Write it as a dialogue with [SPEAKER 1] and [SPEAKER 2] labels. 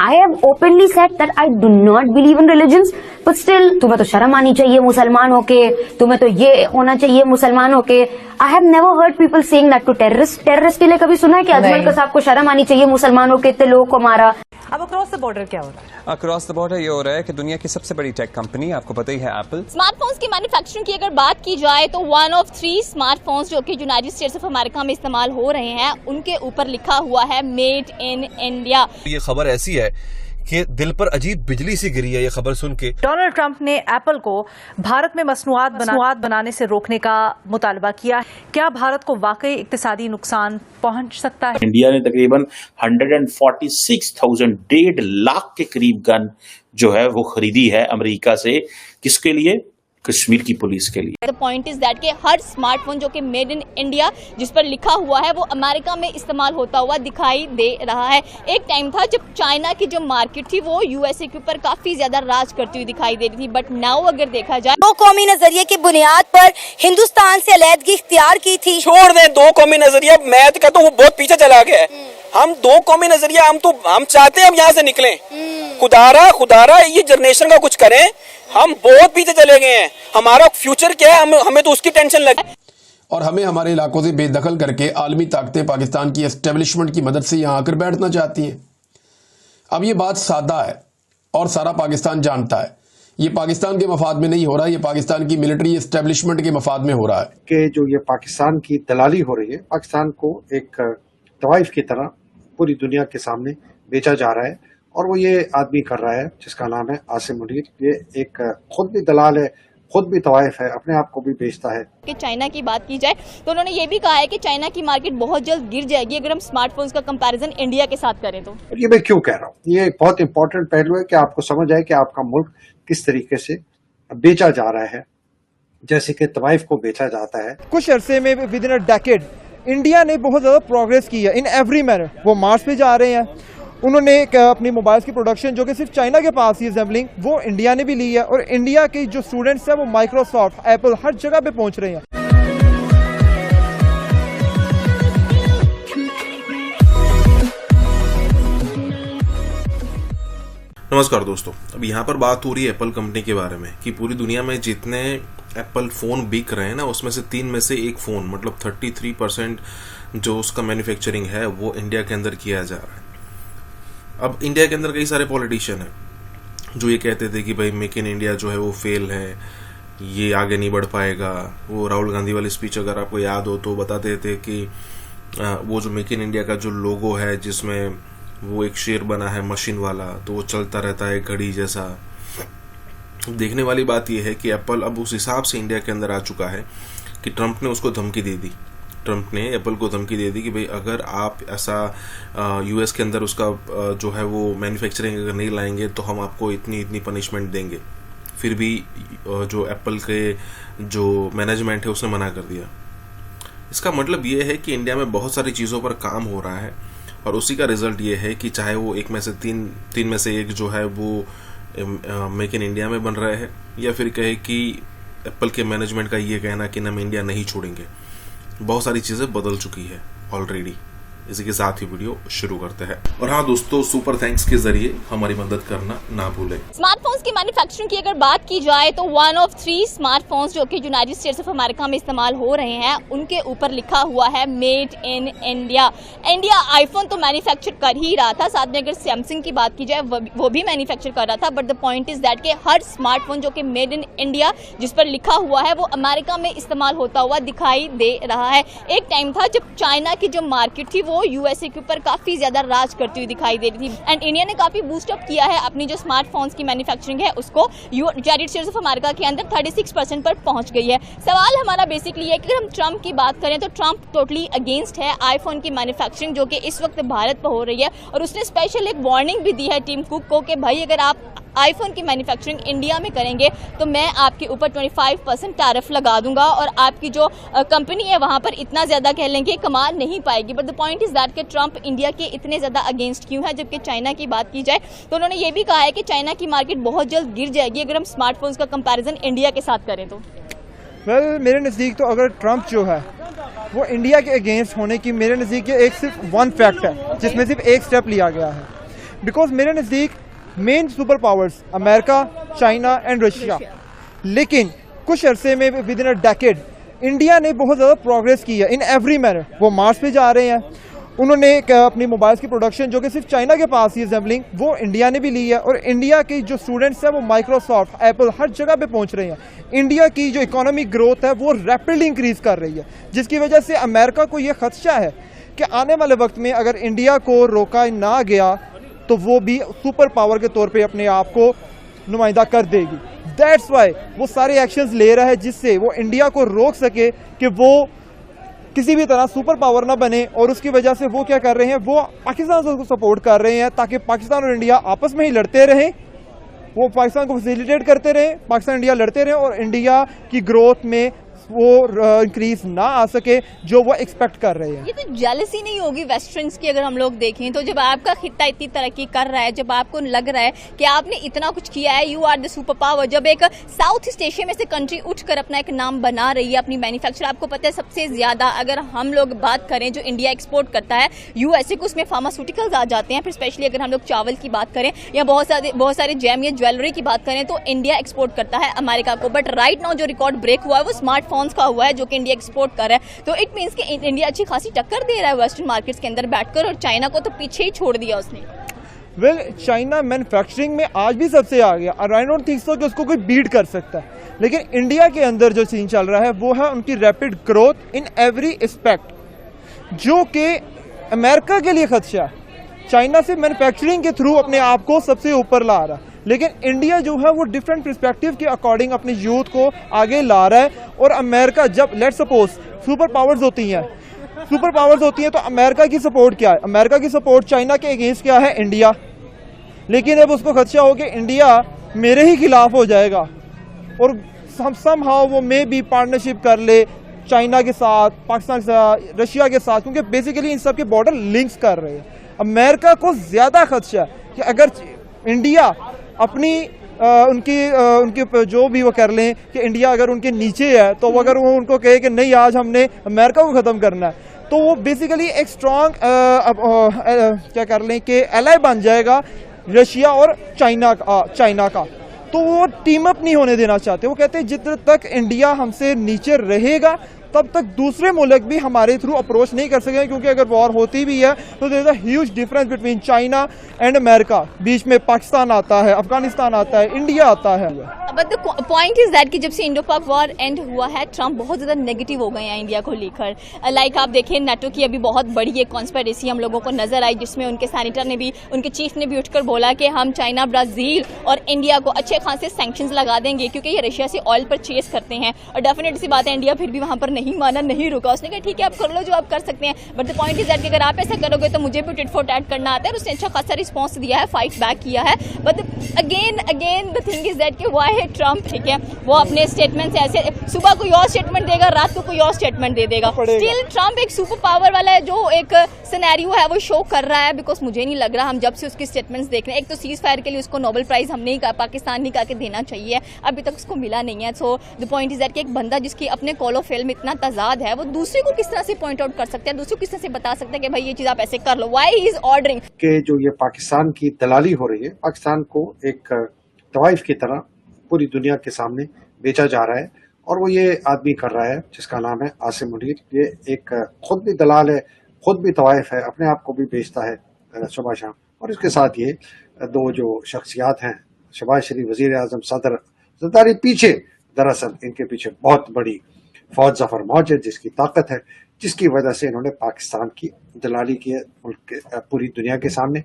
[SPEAKER 1] I have openly said that I do not believe in religions, but still तुम्हें तो शर्म आनी चाहिए मुसलमान होके, तुम्हें तो ये होना चाहिए मुसलमान होके. I have never heard people saying that to terrorists. Terrorist के लिए कभी सुना है कि अजमल कसाब को शर्म आनी चाहिए मुसलमानों के, इतने लोगों को मारा.
[SPEAKER 2] अब अक्रॉस द बॉर्डर क्या हो रहा है?
[SPEAKER 3] अक्रॉस द बॉर्डर ये हो रहा है कि दुनिया की सबसे बड़ी टेक कंपनी, आपको पता ही है, एप्पल,
[SPEAKER 4] स्मार्टफोन्स की मैन्युफैक्चरिंग की अगर बात की जाए तो 1 of 3 स्मार्टफोन्स जो कि यूनाइटेड स्टेट्स ऑफ अमेरिका में इस्तेमाल हो रहे हैं उनके ऊपर लिखा हुआ है मेड इन इंडिया.
[SPEAKER 5] ये खबर ऐसी है कि दिल पर अजीब बिजली सी गिरी है ये खबर सुन के.
[SPEAKER 2] डोनाल्ड ट्रंप ने एप्पल को भारत में मसनूआत बनाने से रोकने का मुतालबा किया. क्या भारत को वाकई इक्तिसादी नुकसान पहुंच सकता है?
[SPEAKER 6] इंडिया ने तकरीबन 146,000 1.5 लाख के करीब गन जो है वो खरीदी है अमेरिका से. किसके लिए? कश्मीर की पुलिस के लिए.
[SPEAKER 4] द पॉइंट इज दैट कि हर स्मार्टफोन जो कि मेड इन इंडिया जिस पर लिखा हुआ है वो अमेरिका में इस्तेमाल होता हुआ दिखाई दे रहा है. एक टाइम था जब चाइना की जो मार्केट थी वो यूएसए के ऊपर काफी ज्यादा राज करती हुई दिखाई दे रही थी, बट नाउ अगर देखा जाए
[SPEAKER 7] दो कौमी नजरिए की बुनियाद पर हिंदुस्तान से अलहदगी इख्तियार की थी.
[SPEAKER 8] छोड़ दें दो कौमी नजरिया, मैथ का तो वो बहुत पीछे चला गया है. हम दो कौमी नजरिया हम चाहते हैं हम यहाँ से निकलें. खुदारा ये जनरेशन का कुछ करें. हम बहुत पीछे चले गए हैं. हमारा फ्यूचर क्या है, हमें तो उसकी टेंशन लगे.
[SPEAKER 9] और हमें हमारे इलाकों से बेदखल करके आलमी ताकतें पाकिस्तान की एस्टेब्लिशमेंट की मदद से यहाँ आकर बैठना चाहती हैं. अब ये बात सादा है और सारा पाकिस्तान जानता है. ये पाकिस्तान के मफाद में नहीं हो रहा, ये पाकिस्तान की मिलिट्री एस्टेब्लिशमेंट के मफाद में हो रहा है.
[SPEAKER 10] कि जो ये पाकिस्तान की दलाली हो रही है, पाकिस्तान को एक तवाइफ की तरह पूरी दुनिया के सामने बेचा जा रहा है. और वो ये आदमी कर रहा है जिसका नाम है आसिम मुनीर. ये एक खुद भी दलाल है, खुद भी तवाइफ है, अपने आप को भी बेचता है.
[SPEAKER 4] कि चाइना की बात की जाए तो उन्होंने ये भी कहा है कि चाइना की मार्केट बहुत जल्द गिर जाएगी अगर हम स्मार्टफोन्स का कंपैरिजन इंडिया के साथ करें तो.
[SPEAKER 10] ये मैं क्यों कह रहा हूँ, ये एक बहुत इंपॉर्टेंट पहलू है कि आपको समझ आए कि आपका मुल्क किस तरीके से बेचा जा रहा है, जैसे कि तवाइफ को बेचा जाता है.
[SPEAKER 11] कुछ अरसे में with in a decade India ने बहुत ज्यादा प्रोग्रेस की है इन एवरी मैनर. वो मार्स पे जा रहे हैं, उन्होंने अपनी मोबाइल्स की प्रोडक्शन जो कि सिर्फ चाइना के पास ही असेंबलिंग वो इंडिया ने भी ली है. और इंडिया के जो स्टूडेंट्स हैं वो माइक्रोसॉफ्ट, एप्पल हर जगह पे पहुंच रहे हैं.
[SPEAKER 5] नमस्कार दोस्तों, अब यहाँ पर बात हो रही है एप्पल कंपनी के बारे में कि पूरी दुनिया में जितने एप्पल फ़ोन बिक रहे हैं ना उसमें से 3 में से एक फ़ोन मतलब 33% जो उसका मैन्युफैक्चरिंग है वो इंडिया के अंदर किया जा रहा है. अब इंडिया के अंदर कई सारे पॉलिटिशियन हैं जो ये कहते थे कि भाई मेक इन इंडिया जो है वो फेल है, ये आगे नहीं बढ़ पाएगा. वो राहुल गांधी वाली स्पीच अगर आपको याद हो तो बताते थे कि वो जो मेक इन इंडिया का जो लोगो है जिसमें वो एक शेर बना है मशीन वाला, तो वो चलता रहता है घड़ी जैसा. देखने वाली बात यह है कि एप्पल अब उस हिसाब से इंडिया के अंदर आ चुका है कि ट्रंप ने उसको धमकी दे दी. ट्रंप ने एप्पल को धमकी दे दी कि भाई अगर आप ऐसा यूएस के अंदर उसका जो है वो मैन्युफैक्चरिंग अगर नहीं लाएंगे तो हम आपको इतनी पनिशमेंट देंगे. फिर भी जो एप्पल के जो मैनेजमेंट है उसने मना कर दिया. इसका मतलब ये है कि इंडिया में बहुत सारी चीज़ों पर काम हो रहा है और उसी का रिजल्ट ये है कि चाहे वो एक में से तीन में से एक जो है वो मेक इन इंडिया में बन रहा है या फिर कहे कि एप्पल के मैनेजमेंट का ये कहना कि हम इंडिया नहीं छोड़ेंगे. बहुत सारी चीज़ें बदल चुकी है ऑलरेडी. इसी के साथ ही वीडियो शुरू करते हैं. और हाँ दोस्तों, सुपर थैंक्स के जरिए हमारी मदद करना ना भूलें.
[SPEAKER 4] स्मार्टफोन्स की मैन्युफैक्चरिंग की अगर बात की जाए तो 1 of 3 स्मार्टफोन्स जो कि यूनाइटेड स्टेट्स ऑफ अमेरिका में इस्तेमाल हो रहे हैं उनके ऊपर लिखा हुआ है made in India. India iPhone तो मैन्युफैक्चर कर ही रहा था, साथ में अगर सैमसंग की बात की जाए वो भी मैन्युफैक्चर कर रहा था. But the point is that कि हर स्मार्टफोन जो कि मेड इन इंडिया जिस पर लिखा हुआ है वो अमेरिका में इस्तेमाल होता हुआ दिखाई दे रहा है. एक टाइम था जब चाइना की जो मार्केट थी वो यूएसए के ऊपर काफी ज्यादा राज करती हुई दिखाई दे रही थी. एंड इंडिया ने काफी बूस्ट अप किया है अपनी जो स्मार्टफोन्स की मैन्युफैक्चरिंग है उसको यूनाइटेड स्टेट्स ऑफ अमेरिका के अंदर 36% पर पहुंच गई है. सवाल हमारा बेसिकली है कि अगर हम ट्रंप की बात करें तो ट्रंप टोटली अगेंस्ट है आईफोन की मैन्युफैक्चरिंग जो कि इस वक्त भारत पर हो रही है. और उसने स्पेशल एक वार्निंग भी दी है टीम कुक को कि भाई अगर आप आईफोन की मैन्युफैक्चरिंग इंडिया में करेंगे तो मैं आपके ऊपर 25% टैरिफ लगा दूंगा और आपकी जो कंपनी है वहां पर इतना ज्यादा कह लेंगे कमा नहीं पाएगी. But the point is that कि ट्रंप इंडिया के इतने ज्यादा अगेंस्ट क्यों है. जबकि चाइना की बात की जाए तो उन्होंने ये भी कहा है कि चाइना की मार्केट बहुत जल्द गिर जाएगी अगर हम स्मार्टफोन्स का कंपैरिजन इंडिया के साथ करें तो.
[SPEAKER 11] मेरे नज़दीक तो अगर ट्रंप जो है वो इंडिया के अगेंस्ट होने की मेरे नज़दीक एक सिर्फ वन फैक्ट है जिसमें सिर्फ एक स्टेप लिया गया है. बिकॉज मेरे नज़दीक main super powers America, China and Russia, लेकिन कुछ अरसे में with in a decade India ने बहुत ज़्यादा प्रोग्रेस की है इन एवरी मैनर। वो मार्स पे जा रहे हैं, उन्होंने अपनी मोबाइल्स की प्रोडक्शन जो कि सिर्फ चाइना के पास ही असेंबलिंग, वो इंडिया ने भी ली है। और इंडिया के जो स्टूडेंट्स हैं वो माइक्रोसॉफ्ट, एप्पल, हर जगह पे पहुंच रहे हैं। इंडिया की जो इकोनॉमिक ग्रोथ है वो रैपिडली इंक्रीज कर रही है, जिसकी वजह से अमेरिका को ये खदशा है कि आने वाले वक्त में अगर इंडिया को रोका ना गया तो वो भी सुपर पावर के तौर पर अपने आप को नुमाइंदा कर देगी। दैट्स वाई वो सारे एक्शंस ले रहा है जिससे वो इंडिया को रोक सके कि वो किसी भी तरह सुपर पावर ना बने। और उसकी वजह से वो क्या कर रहे हैं, वो पाकिस्तान को सपोर्ट कर रहे हैं ताकि पाकिस्तान और इंडिया आपस में ही लड़ते रहें, वो पाकिस्तान को फैसिलिटेट करते रहें, पाकिस्तान इंडिया लड़ते रहें और इंडिया की ग्रोथ में वो इंक्रीज ना आ सके जो वो एक्सपेक्ट कर रहे हैं।
[SPEAKER 4] ये तो जेलसी नहीं होगी वेस्टर्न्स की? अगर हम लोग देखें तो जब आपका खित्ता इतनी तरक्की कर रहा है, जब आपको लग रहा है कि आपने इतना कुछ किया है, you are the super power, जब एक साउथ ईस्ट एशिया में से कंट्री उठकर अपना एक नाम बना रही है, अपनी मैन्युफैक्चर, आपको पता है सबसे ज्यादा अगर हम लोग बात करें जो इंडिया एक्सपोर्ट करता है यूएसए को, उसमें फार्मास्यूटिकल्स आ जाते हैं। फिर स्पेशली अगर हम लोग चावल की बात करें या बहुत सारे जेम या ज्वेलरी की बात करें तो इंडिया एक्सपोर्ट करता है अमेरिका को। बट राइट नाउ जो रिकॉर्ड ब्रेक हुआ है वो स्मार्टफोन का हुआ है जो कि इंडिया एक्सपोर्ट कर रहा है। तो इट मींस कि इंडिया अच्छी खासी टक्कर दे रहा है वेस्टर्न मार्केट्स के अंदर बैठकर, और चाइना को तो पीछे ही छोड़ दिया उसने।
[SPEAKER 11] वेल, चाइना मैन्युफैक्चरिंग में आज भी सबसे आ गया और आई डोंट थिंक सो कि उसको कोई बीट कर सकता है। लेकिन इंडिया के अंदर जो सीन चल रहा है वो है उनकी rapid growth in every aspect, जो कि अमेरिका के लिए खदशा है। चाइना से मैन्युफैक्चरिंग के थ्रू अपने आप को सबसे ऊपर ला रहा है, लेकिन इंडिया जो है वो डिफरेंट पर्सपेक्टिव के अकॉर्डिंग अपने यूथ को आगे ला रहा है। और अमेरिका, जब लेट्स सपोज सुपर पावर्स होती हैं तो अमेरिका की सपोर्ट क्या है? अमेरिका की सपोर्ट चाइना के अगेंस्ट क्या है? इंडिया। लेकिन अब उसको खदशा हो कि इंडिया मेरे ही खिलाफ हो जाएगा और समहाउ वो मे भी पार्टनरशिप कर ले चाइना के साथ, पाकिस्तान के साथ, रशिया के साथ, क्योंकि बेसिकली इन सब के बॉर्डर लिंक्स कर रहे हैं। अमेरिका को ज्यादा खदशा है कि अगर इंडिया अपनी उनकी जो भी वो कर लें कि इंडिया अगर उनके नीचे है तो अगर वो उनको कहे कि नहीं आज हमने अमेरिका को ख़त्म करना है, तो वो बेसिकली एक स्ट्रॉन्ग क्या कर लें कि एलाई बन जाएगा रशिया और चाइना का। तो वो टीम अप नहीं होने देना चाहते। वो कहते हैं जितने तक इंडिया हमसे नीचे रहेगा तब तक दूसरे मुल्क भी हमारे थ्रू अप्रोच नहीं कर सकेंगे, क्योंकि अगर वॉर होती भी है तो there is a huge difference between China and America. बीच में पाकिस्तान आता है, अफगानिस्तान आता है, इंडिया आता है।
[SPEAKER 4] But the point is that कि जब से इंडो पाक वॉर एंड हुआ है ट्रम्प बहुत ज्यादा नेगेटिव हो गए हैं इंडिया को लेकर। लाइक आप देखें नाटो की अभी बहुत बड़ी एक कॉन्स्पिरेसी हम लोगों को नजर आई, जिसमें उनके सैनिटर ने भी, उनके चीफ ने भी उठकर बोला कि हम चाइना, ब्राजील और इंडिया को अच्छे खासे सैंक्शंस लगा देंगे क्योंकि ये रशिया से ऑयल परचेज करते हैं। और डेफिनेट सी बात है इंडिया फिर भी वहां पर नहीं माना, नहीं रुका। उसने कहा ठीक है आप कर लो जो आप कर सकते हैं, but the point is that कि अगर आप ऐसा करोगे तो मुझे भी टिट फॉर टैट करना आता है। और उसने अच्छा खासा रिस्पॉन्स दिया है, फाइट बैक किया है। But again the thing is that कि व्हाई ट्रम्प, ठीक है, वो अपने स्टेटमेंट से ऐसे सुबह कोई और स्टेटमेंट देगा, रात को कोई और स्टेटमेंट दे देगा। स्टिल ट्रम्प एक सुपर पावर वाला है जो एक सिनेरियो है वो शो कर रहा है। बिकॉज मुझे नहीं लग रहा, हम जब से उसकी स्टेटमेंट्स देख रहे हैं, एक तो सीज फायर के लिए उसको नोबेल प्राइज हमने ही पाकिस्तान नहीं कहा कि देना चाहिए, अभी तक उसको मिला नहीं है। So the point is that कि एक बंदा जिसकी अपने कॉलो फेल में इतना तजाद है, वो दूसरे को किस तरह से पॉइंट आउट कर सकता है, दूसरे को किस तरह से बता सकता है कि भाई ये चीज आप ऐसे कर लो। व्हाई ही इज ऑर्डरिंग
[SPEAKER 10] कि जो ये पाकिस्तान की दलाली हो रही है, पाकिस्तान को एक तवाइफ की तरह पूरी दुनिया के सामने बेचा जा रहा है। और वो ये आदमी कर रहा है जिसका नाम है आसिम मुनीर। ये एक खुद भी दलाल है, खुद भी तवाइफ है, अपने आप को भी बेचता है सुबह शाम। और इसके साथ ये दो जो शख्सियात हैं, शहबाज शरीफ वजीर आजम, सदर जरदारी, पीछे दरअसल इनके पीछे बहुत बड़ी फौज जफर मौजूद, जिसकी ताकत है, जिसकी वजह से इन्होंने पाकिस्तान की दलाली की है पूरी दुनिया के सामने।